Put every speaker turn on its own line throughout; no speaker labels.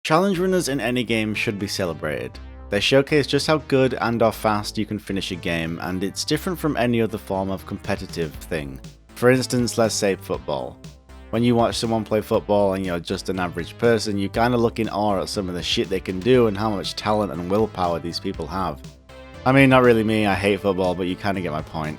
Challenge runners in any game should be celebrated. They showcase just how good and/or fast you can finish a game, and it's different from any other form of competitive thing. For instance, let's say football. When you watch someone play football and you're just an average person, you kinda look in awe at some of the shit they can do and how much talent and willpower these people have. I mean, not really me, I hate football, but you kinda get my point.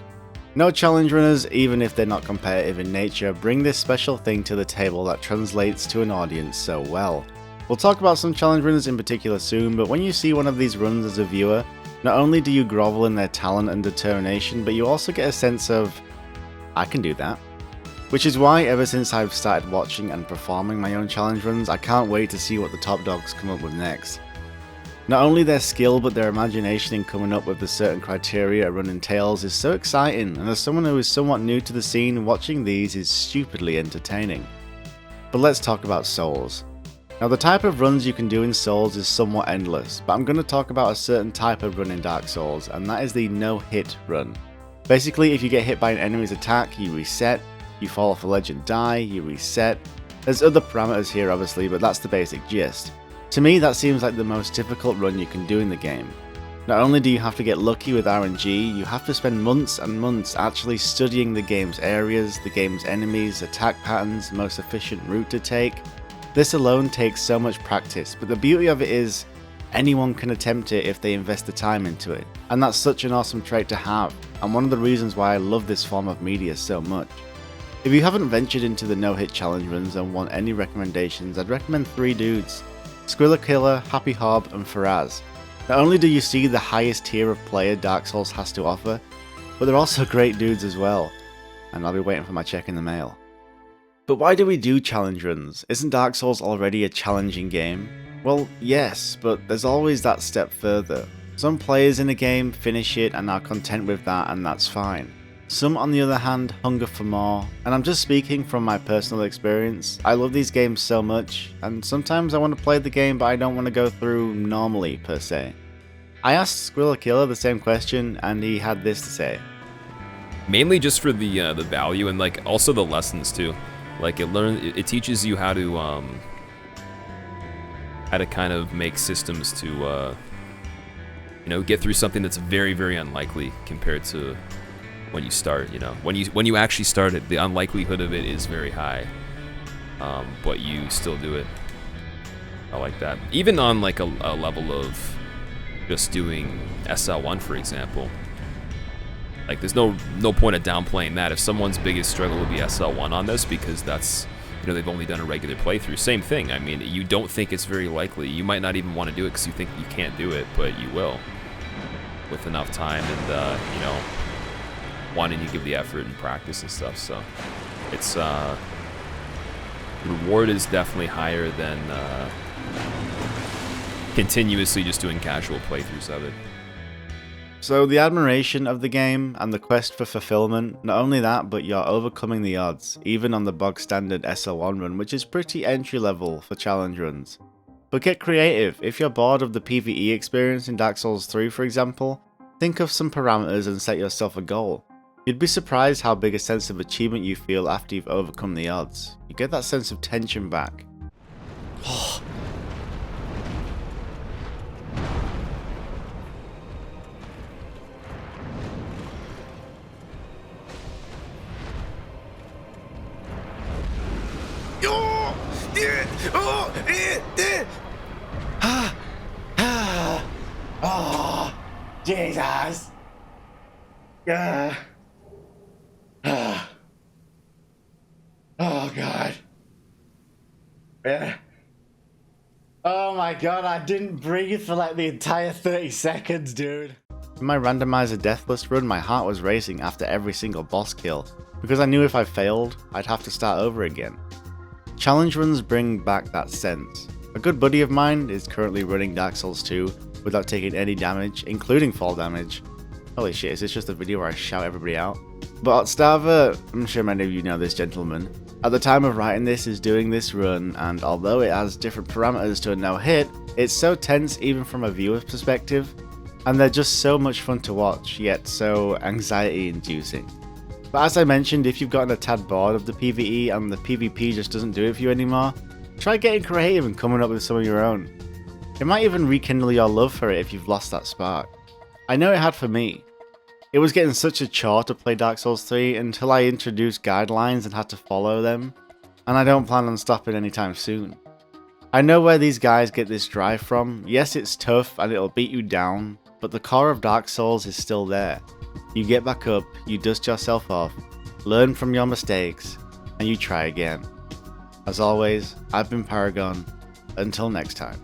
No challenge runners, even if they're not competitive in nature, bring this special thing to the table that translates to an audience so well. We'll talk about some challenge runners in particular soon, but when you see one of these runs as a viewer, not only do you grovel in their talent and determination, but you also get a sense of, I can do that. Which is why ever since I've started watching and performing my own challenge runs, I can't wait to see what the top dogs come up with next. Not only their skill, but their imagination in coming up with the certain criteria a run entails is so exciting, and as someone who is somewhat new to the scene, watching these is stupidly entertaining. But let's talk about Souls. Now the type of runs you can do in Souls is somewhat endless, but I'm going to talk about a certain type of run in Dark Souls, and that is the no-hit run. Basically, if you get hit by an enemy's attack, you reset, you fall off a ledge and die, you reset. There's other parameters here obviously, but that's the basic gist. To me, that seems like the most difficult run you can do in the game. Not only do you have to get lucky with RNG, you have to spend months and months actually studying the game's areas, the game's enemies, attack patterns, most efficient route to take. This alone takes so much practice, but the beauty of it is, anyone can attempt it if they invest the time into it. And that's such an awesome trait to have, and one of the reasons why I love this form of media so much. If you haven't ventured into the no-hit challenge runs and want any recommendations, I'd recommend 3 dudes. Squilla Killer, Happy Hob, and Faraz. Not only do you see the highest tier of player Dark Souls has to offer, but they're also great dudes as well. And I'll be waiting for my check in the mail. But why do we do challenge runs? Isn't Dark Souls already a challenging game? Well, yes, but there's always that step further. Some players in a game finish it and are content with that, and that's fine. Some, on the other hand, hunger for more, and I'm just speaking from my personal experience. I love these games so much, and sometimes I want to play the game but I don't want to go through normally, per se. I asked Squilla Killer the same question, and he had this to say.
Mainly just for the value and like also the lessons too. Like it teaches you how to kind of make systems to get through something that's very, very unlikely compared to when you start. When you actually start it, the unlikelihood of it is very high, but you still do it. I like that. Even on like a level of just doing SL1, for example. Like there's no point of downplaying that. If someone's biggest struggle would be SL1 on this because that's, they've only done a regular playthrough. Same thing. I mean, you don't think it's very likely. You might not even want to do it because you think you can't do it, but you will with enough time and wanting to give the effort and practice and stuff. So it's the reward is definitely higher than continuously just doing casual playthroughs of it.
So the admiration of the game and the quest for fulfillment, not only that, but you're overcoming the odds, even on the bog standard SL1 run, which is pretty entry level for challenge runs. But get creative. If you're bored of the PvE experience in Dark Souls 3 for example, think of some parameters and set yourself a goal. You'd be surprised how big a sense of achievement you feel after you've overcome the odds. You get that sense of tension back. Oh, Jesus. Yeah. Oh, God. Yeah. Oh my God, I didn't breathe for like the entire 30 seconds, dude. In my randomizer deathless run, my heart was racing after every single boss kill, because I knew if I failed, I'd have to start over again. Challenge runs bring back that sense. A good buddy of mine is currently running Dark Souls 2 without taking any damage, including fall damage. Holy shit, is this just a video where I shout everybody out? But Stava, I'm sure many of you know this gentleman, at the time of writing this is doing this run, and although it has different parameters to a no-hit, it's so tense even from a viewer's perspective, and they're just so much fun to watch, yet so anxiety-inducing. But as I mentioned, if you've gotten a tad bored of the PvE and the PvP just doesn't do it for you anymore, Try getting creative and coming up with some of your own. It might even rekindle your love for it if you've lost that spark. I know it had for me. It was getting such a chore to play Dark Souls 3 until I introduced guidelines and had to follow them, and I don't plan on stopping anytime soon. I know where these guys get this drive from. Yes, it's tough and it'll beat you down, but the core of Dark Souls is still there. You get back up, you dust yourself off, learn from your mistakes, and you try again. As always, I've been Paragon. Until next time.